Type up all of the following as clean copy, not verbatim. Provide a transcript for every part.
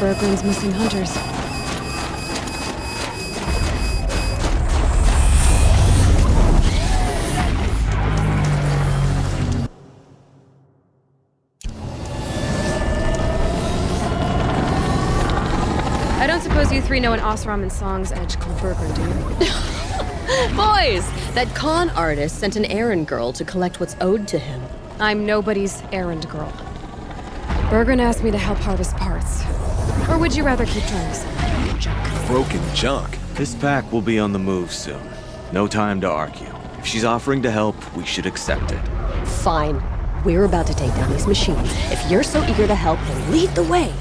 Bergren's missing hunters. I don't suppose you three know an Osram and Song's edge called Bergren, do you? Boys! That con artist sent an errand girl to collect what's owed to him. I'm nobody's errand girl. Bergren asked me to help harvest parts. Or would you rather keep trying to sell broken junk? Broken junk? This pack will be on the move soon. No time to argue. If she's offering to help, we should accept it. Fine. We're about to take down these machines. If you're so eager to help, then lead the way.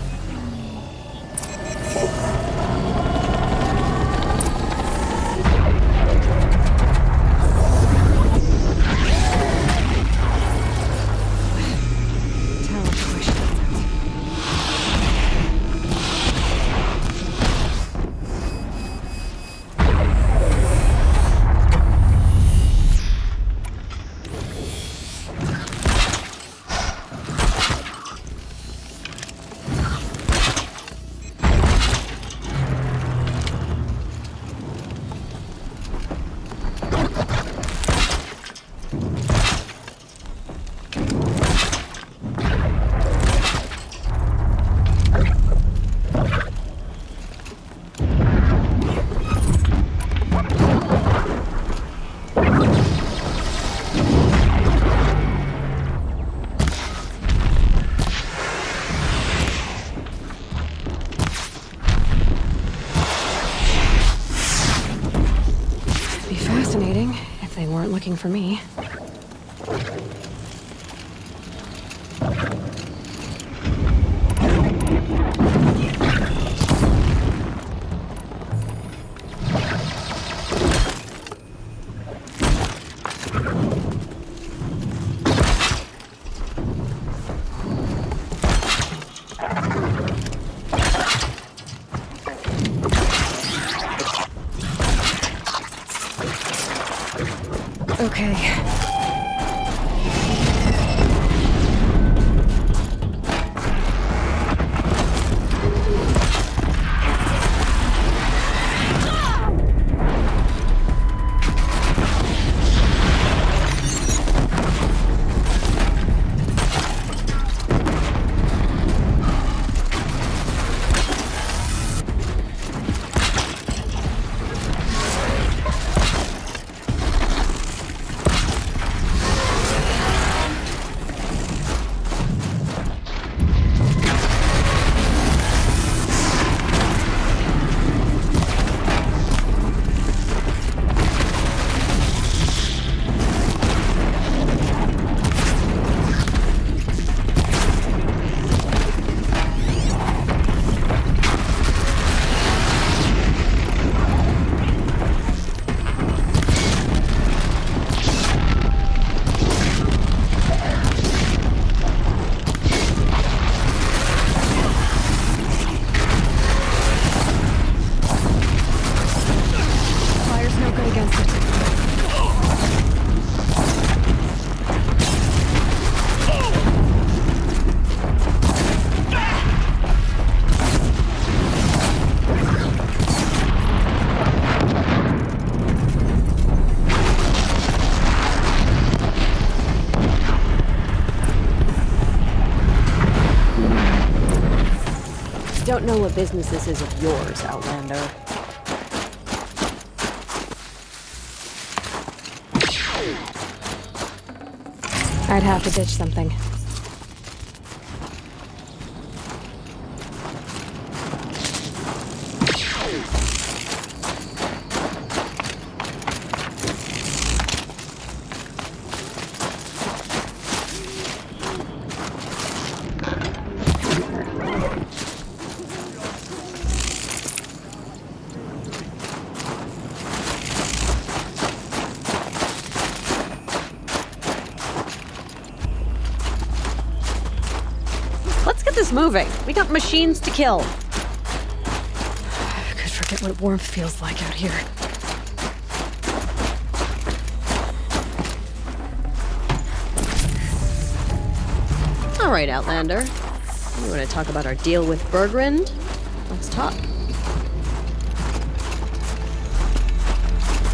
If they weren't looking for me. Okay. Don't know what business this is of yours, Outlander. I'd have to ditch something. Let's get this moving. We got machines to kill. I could forget what warmth feels like out here. All right, Outlander. You want to talk about our deal with Bergren? let's talk.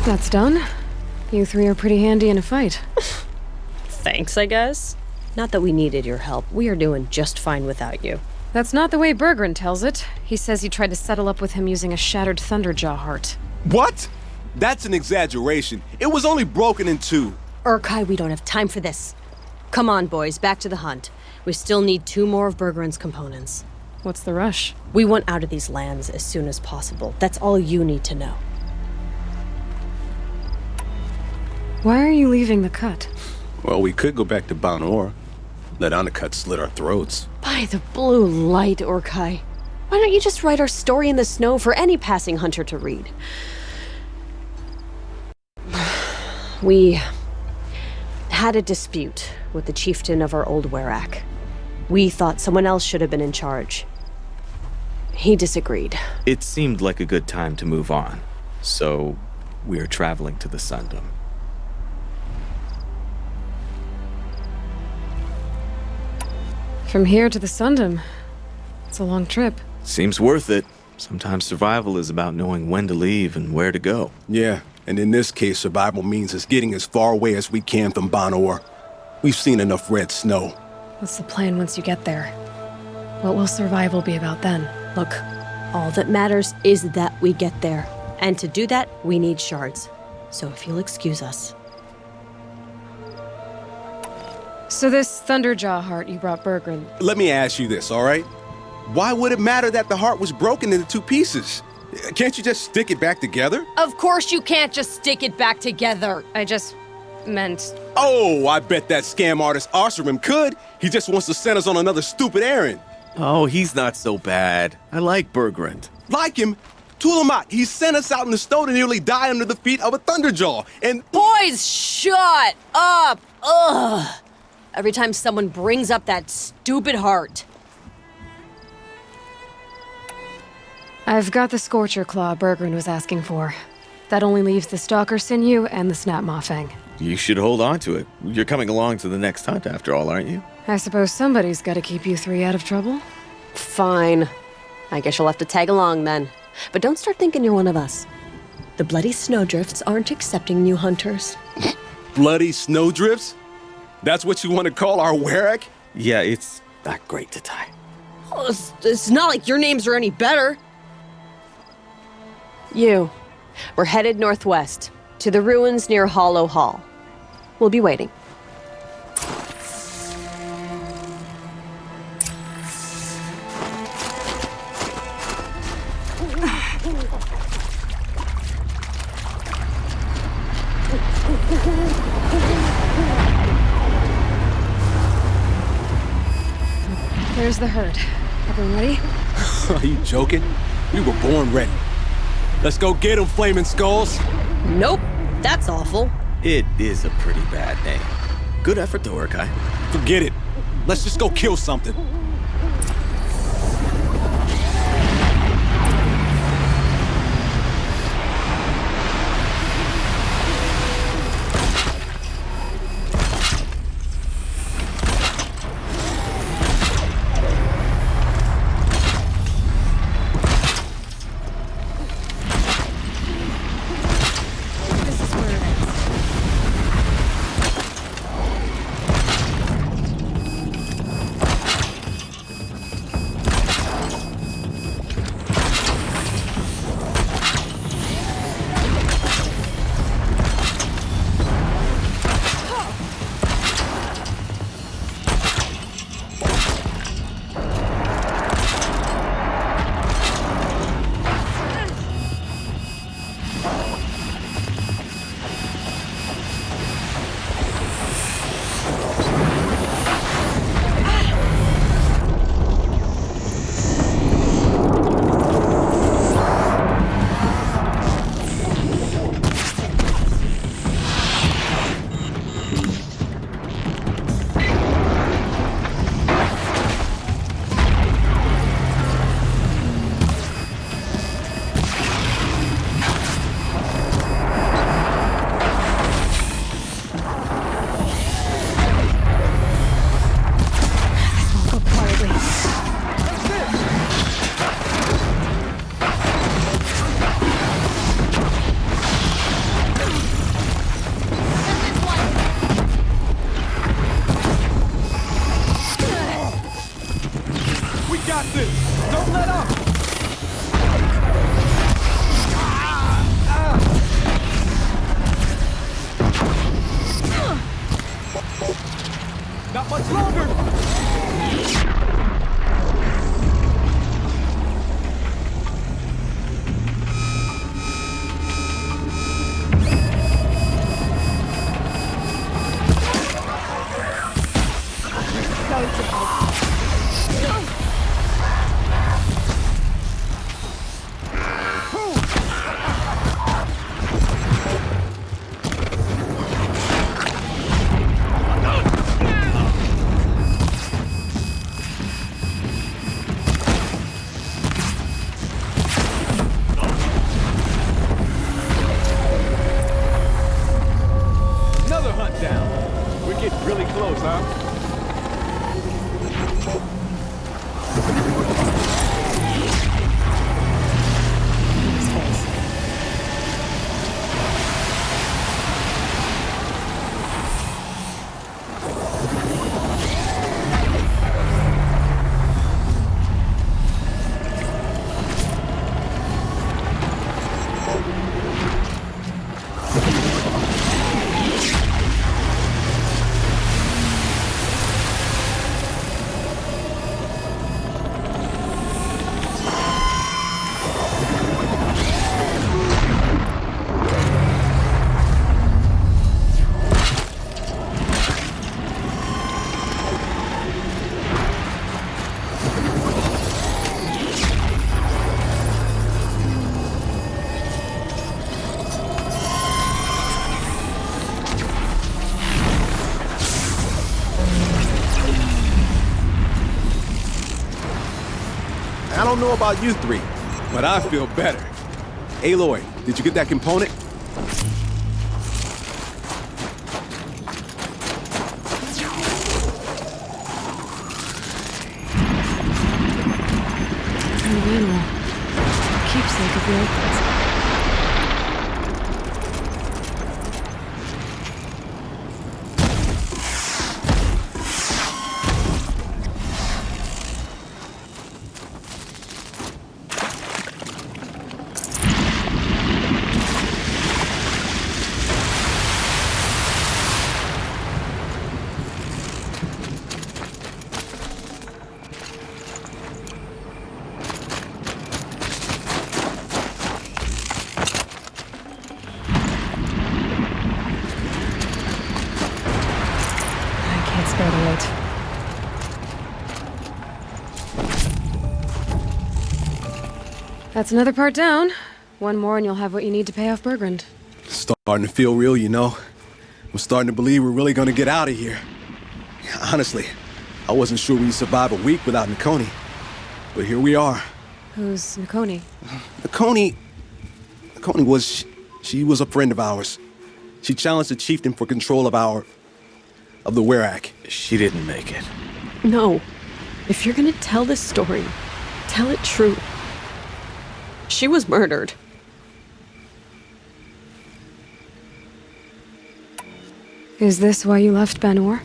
That's done. You three are pretty handy in a fight. Thanks, I guess. Not that we needed your help. We are doing just fine without you. That's not the way Berggren tells it. He says you tried to settle up with him using a shattered Thunderjaw heart. What? That's an exaggeration. It was only broken in two. Urkai, we don't have time for this. Come on, boys, back to the hunt. We still need 2 more of Berggren's components. What's the rush? We want out of these lands as soon as possible. That's all you need to know. Why are you leaving the cut? Well, we could go back to Banor. Let Undercut slit our throats. By the blue light, Urkai. Why don't you just write our story in the snow for any passing hunter to read? We had a dispute with the chieftain of our old Werak. We thought someone else should have been in charge. He disagreed. It seemed like a good time to move on, so we're traveling to the Sundom. From here to the Sundom. It's a long trip. Seems worth it. Sometimes survival is about knowing when to leave and where to go. Yeah, and in this case, survival means us getting as far away as we can from Banor. We've seen enough red snow. What's the plan once you get there? What will survival be about then? Look, all that matters is that we get there. And to do that, we need shards. So if you'll excuse us. So this Thunderjaw heart you brought Berggren, Let me ask you this, all right? Why would it matter that the heart was broken into 2 pieces? Can't you just stick it back together? Of course you can't just stick it back together. I just meant... Oh, I bet that scam artist Arsarim could. He just wants to send us on another stupid errand. Oh, he's not so bad. I like Berggren. Like him? Tulamat, he sent us out in the snow to nearly die under the feet of a Thunderjaw, and... Boys, shut up! Ugh! Every time someone brings up that stupid heart. I've got the Scorcher Claw Berggren was asking for. That only leaves the Stalker Sinew and the Snap Maw Fang. You should hold on to it. You're coming along to the next hunt after all, aren't you? I suppose somebody's gotta keep you 3 out of trouble. Fine. I guess you'll have to tag along then. But don't start thinking you're one of us. The Bloody Snowdrifts aren't accepting new hunters. Bloody snowdrifts? That's what you want to call our Werak? Yeah, it's not great to tie. Oh, it's not like your names are any better. We're headed northwest, to the ruins near Hollow Hall. We'll be waiting. There's the herd. Everyone ready? Are you joking? We were born ready. Let's go get them, Flaming Skulls. Nope, that's awful. It is a pretty bad name. Good effort though, Urkai. Forget it. Let's just go kill something. This is where it ends. Not much longer! Another hunt down. We're getting really close, huh? I don't know about you three, but I feel better. Aloy, did you get that component? An animal. Keepsake of the Opals. Spare the weight. That's another part down. One more and you'll have what you need to pay off Bergrand. Starting to feel real, you know. I'm starting to believe we're really gonna get out of here. Honestly, I wasn't sure we'd survive a week without Nakoni. But here we are. Who's Nakoni? Nakoni was... she was a friend of ours. She challenged the chieftain for control of the Werak. She didn't make it. No. If you're gonna tell this story, tell it true. She was murdered. Is this why you left Banor?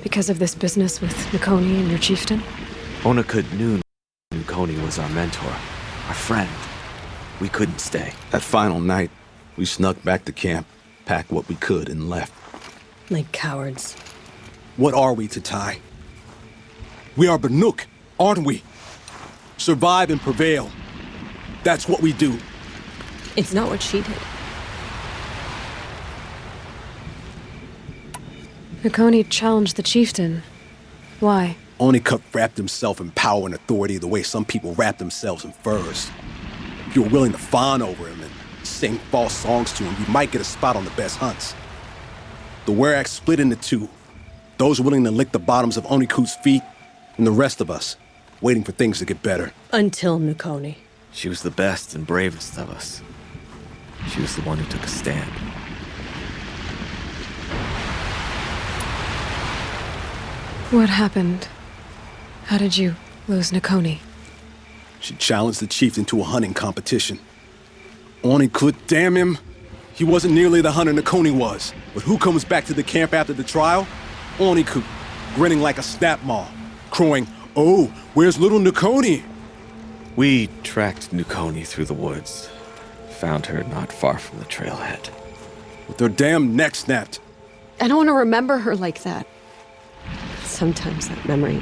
Because of this business with Nakoni and your chieftain? Onakut knew Nakoni was our mentor, our friend. We couldn't stay. That final night, we snuck back to camp, packed what we could, and left. Like cowards. What are we to Ty? We are Banuk, aren't we? Survive and prevail. That's what we do. It's not what she did. Nakoni challenged the chieftain. Why? Onikup wrapped himself in power and authority the way some people wrap themselves in furs. If you're willing to fawn over him and sing false songs to him, you might get a spot on the best hunts. The Werak split into two. Those willing to lick the bottoms of Onikut's feet, and the rest of us, waiting for things to get better. Until Nakoni. She was the best and bravest of us. She was the one who took a stand. What happened? How did you lose Nakoni? She challenged the chieftain to a hunting competition. Onikut, damn him! He wasn't nearly the hunter Nakoni was. But who comes back to the camp after the trial? Onikut, grinning like a snap maw, crowing, "Oh, where's little Nakoni?" We tracked Nakoni through the woods. Found her not far from the trailhead. With her damn neck snapped. I don't want to remember her like that. Sometimes that memory,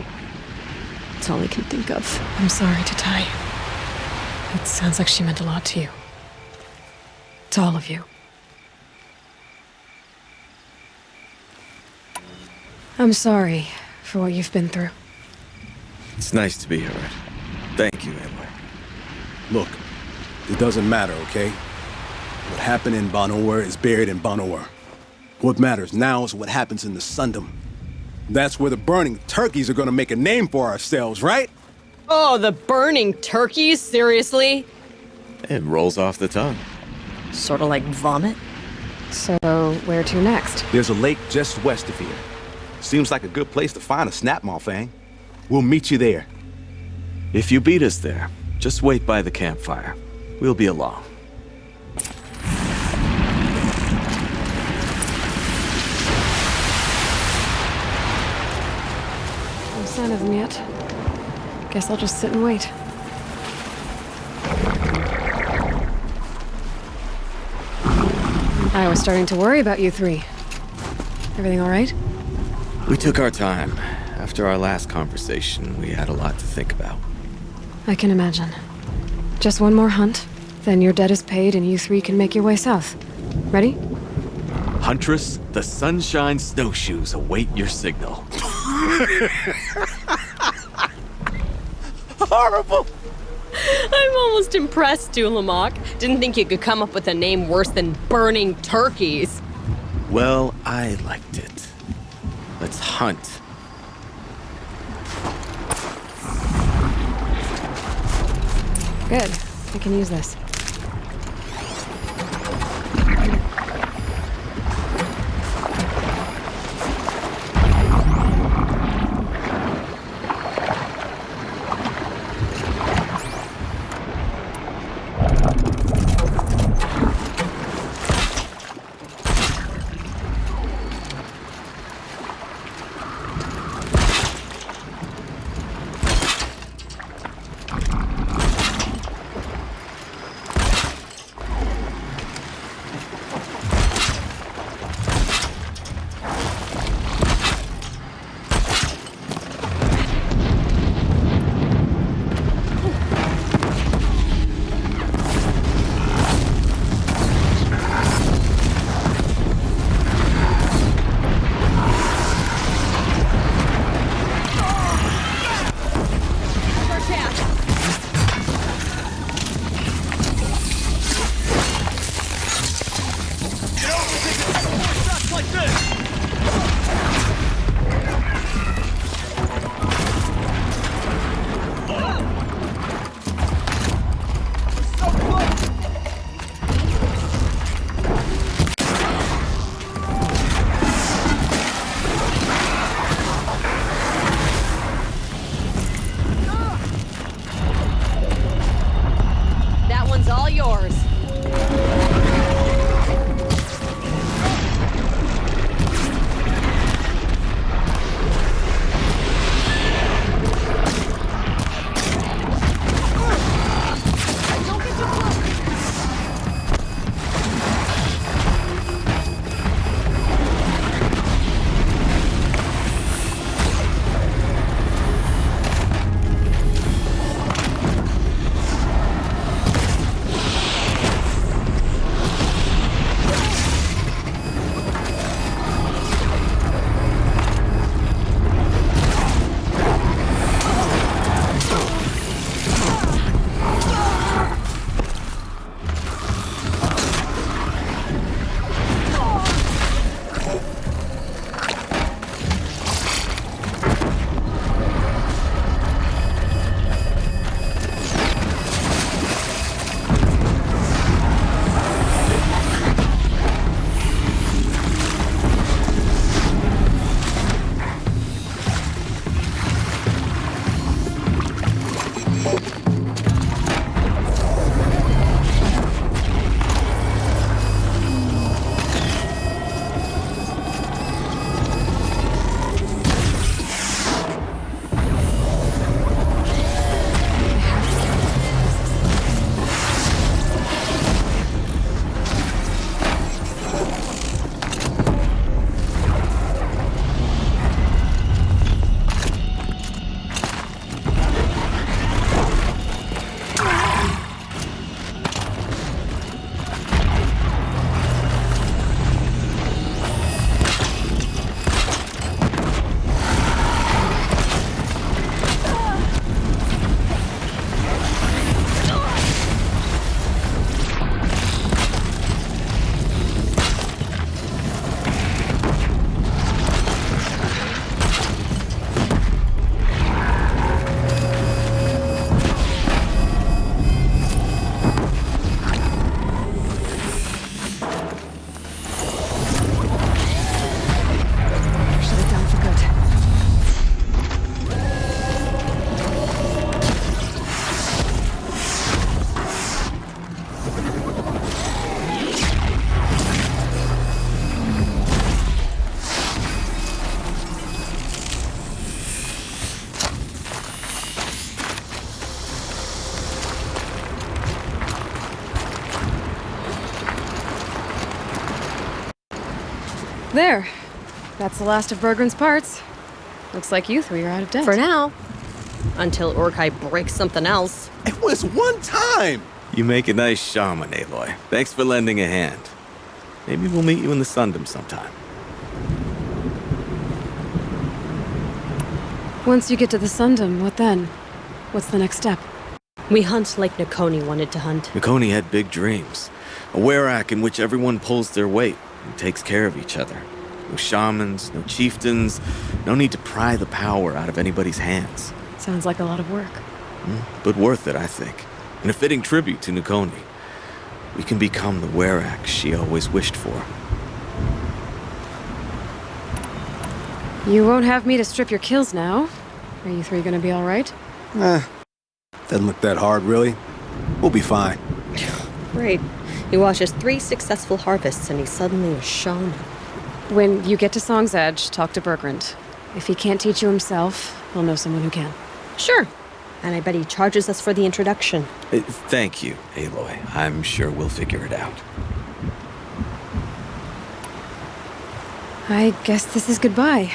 it's all I can think of. I'm sorry to Ty. It sounds like she meant a lot to you. To all of you. I'm sorry for what you've been through. It's nice to be heard. Thank you, Aloy. Look, it doesn't matter, okay? What happened in Banowar is buried in Banowar. What matters now is what happens in the Sundom. That's where the burning turkeys are gonna make a name for ourselves, right? Oh, the burning turkeys? Seriously? It rolls off the tongue. Sort of like vomit? So, where to next? There's a lake just west of here. Seems like a good place to find a snapmaw fang. We'll meet you there. If you beat us there, just wait by the campfire. We'll be along. No sign of them yet. Guess I'll just sit and wait. I was starting to worry about you three. Everything all right? We took our time. After our last conversation, we had a lot to think about. I can imagine. Just one more hunt, then your debt is paid and you three can make your way south. Ready? Huntress, the Sunshine Snowshoes await your signal. Horrible! I'm almost impressed, Dulamok. Didn't think you could come up with a name worse than burning turkeys. Well, I liked it. Let's hunt. Good. I can use this. There. That's the last of Bergren's parts. Looks like you three are out of debt. For now. Until Urkai breaks something else. It was one time! You make a nice shaman, Aloy. Thanks for lending a hand. Maybe we'll meet you in the Sundom sometime. Once you get to the Sundom, what then? What's the next step? We hunt like Nakoni wanted to hunt. Nakoni had big dreams. A werak in which everyone pulls their weight and takes care of each other. No shamans, no chieftains, no need to pry the power out of anybody's hands. Sounds like a lot of work. But worth it, I think. And a fitting tribute to Nakoni. We can become the werak she always wished for. You won't have me to strip your kills now. Are you three gonna be alright? Doesn't look that hard, really. We'll be fine. Great. He watches 3 successful harvests and he's suddenly a shaman. When you get to Song's Edge, talk to Bergrand. If he can't teach you himself, he'll know someone who can. Sure. And I bet he charges us for the introduction. Thank you, Aloy. I'm sure we'll figure it out. I guess this is goodbye.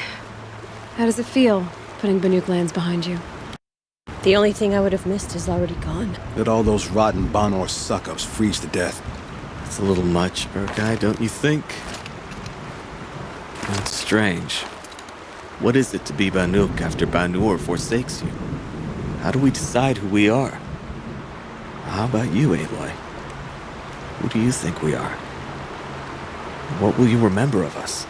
How does it feel, putting Banuk lands behind you? The only thing I would have missed is already gone. Let all those rotten Banor suck-ups freeze to death. It's a little much, Urkai, don't you think? That's strange. What is it to be Banuk after Banur forsakes you? How do we decide who we are? How about you, Aloy? Who do you think we are? What will you remember of us?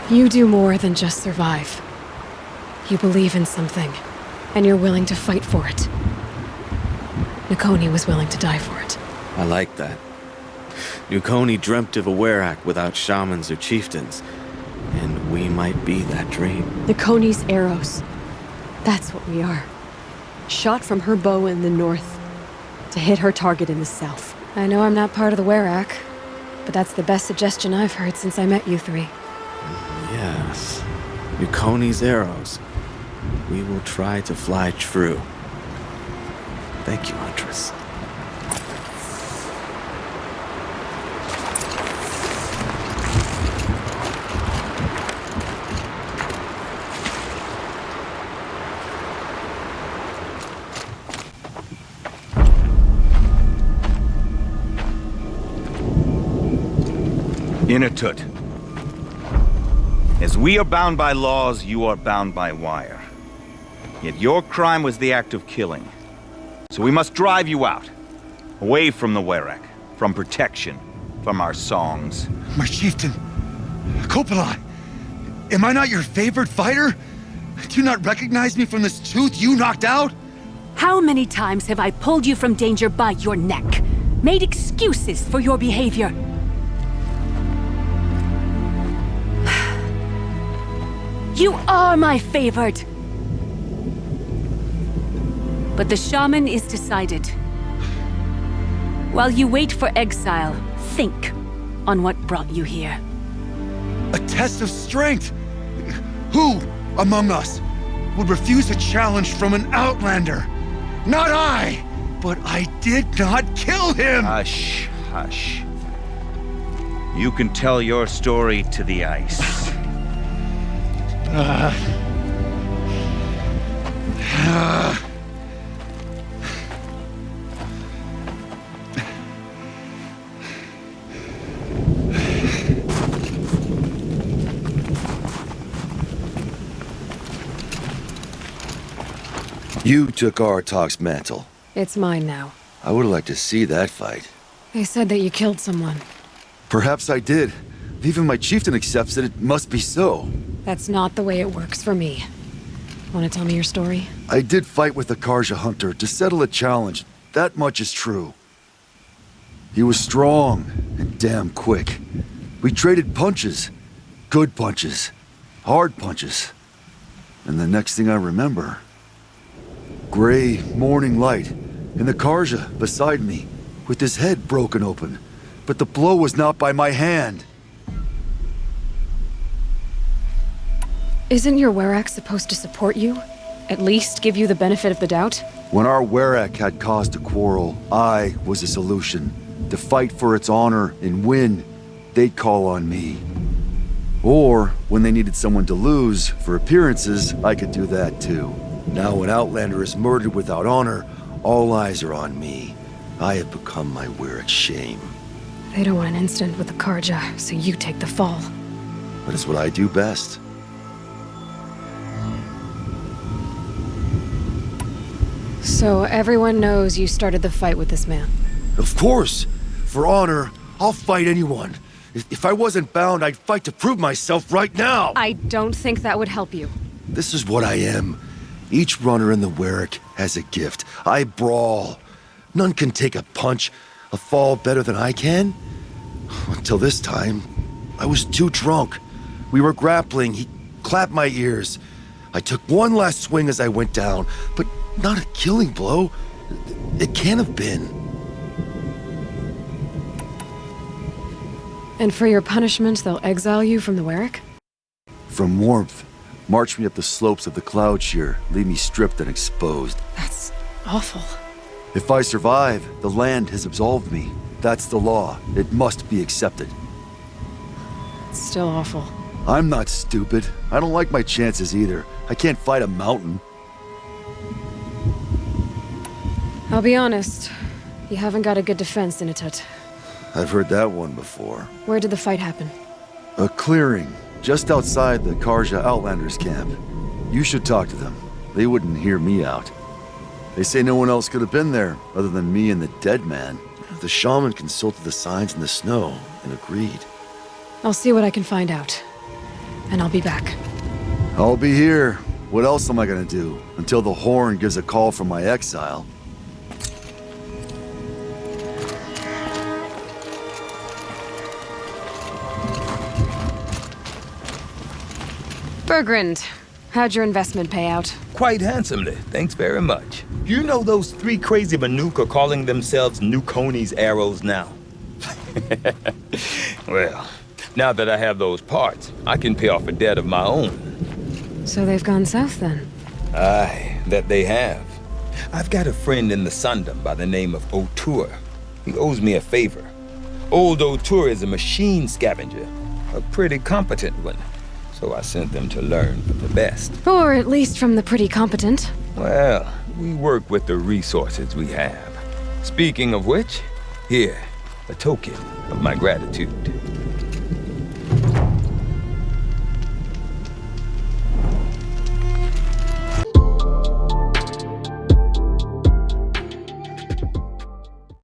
You do more than just survive. You believe in something, and you're willing to fight for it. Nakoni was willing to die for it. I like that. Nakoni dreamt of a werak without shamans or chieftains, and we might be that dream. Nakoni's arrows. That's what we are. Shot from her bow in the north to hit her target in the south. I know I'm not part of the werak, but that's the best suggestion I've heard since I met you three. Yes. Nakoni's arrows. We will try to fly true. Thank you, Huntress. Inatut. As we are bound by laws, you are bound by wire. Yet your crime was the act of killing. So we must drive you out. Away from the werak, from protection, from our songs. My chieftain, Kopalan, am I not your favorite fighter? Do you not recognize me from this tooth you knocked out? How many times have I pulled you from danger by your neck? Made excuses for your behavior? You are my favorite! But the shaman is decided. While you wait for exile, think on what brought you here. A test of strength! Who among us would refuse a challenge from an outlander? Not I! But I did not kill him! Hush, hush. You can tell your story to the ice. You took Artok's mantle. It's mine now. I would like to see that fight. They said that you killed someone. Perhaps I did. If even my chieftain accepts it, it must be so. That's not the way it works for me. Want to tell me your story? I did fight with the Karja hunter to settle a challenge. That much is true. He was strong and damn quick. We traded punches. Good punches. Hard punches. And the next thing I remember... gray morning light, and the Karja beside me, with his head broken open. But the blow was not by my hand. Isn't your werak supposed to support you? at least give you the benefit of the doubt? When our Werak had cause to quarrel, I was the solution. To fight for its honor and win, they'd call on me. Or, when they needed someone to lose for appearances, I could do that too. Now when Outlander is murdered without honor, all eyes are on me. I have become my Werak's shame. They don't want an incident with the Karja, so you take the fall. That is what I do best. So everyone knows you started the fight with this man? Of course! For honor, I'll fight anyone. If I wasn't bound, I'd fight to prove myself right now! I don't think that would help you. This is what I am. Each runner in the Werak has a gift. I brawl. None can take a punch, a fall better than I can. Until this time, I was too drunk. We were grappling. He clapped my ears. I took one last swing as I went down, but not a killing blow. It can't have been. And for your punishment, they'll exile you from the Werak? From warmth, march me up the slopes of the cloud shear, leave me stripped and exposed. That's awful. If I survive, the land has absolved me. That's the law. It must be accepted. It's still awful. I'm not stupid. I don't like my chances either. I can't fight a mountain. I'll be honest. You haven't got a good defense, Initut. I've heard that one before. Where did the fight happen? A clearing, just outside the Karja Outlanders camp. You should talk to them. They wouldn't hear me out. They say no one else could have been there, other than me and the dead man. The shaman consulted the signs in the snow and agreed. I'll see what I can find out. And I'll be back. I'll be here. What else am I gonna do? Until the horn gives a call from my exile. Bergrand, how'd your investment pay out? Quite handsomely, thanks very much. You know those three crazy Banuk are calling themselves Nukoni's arrows now? Well, now that I have those parts, I can pay off a debt of my own. So they've gone south then? Aye, that they have. I've got a friend in the Sundom by the name of O'Toole. He owes me a favor. Old O'Toole is a machine scavenger, a pretty competent one. So I sent them to learn from the best. Or at least from the pretty competent. Well, we work with the resources we have. Speaking of which, here, a token of my gratitude.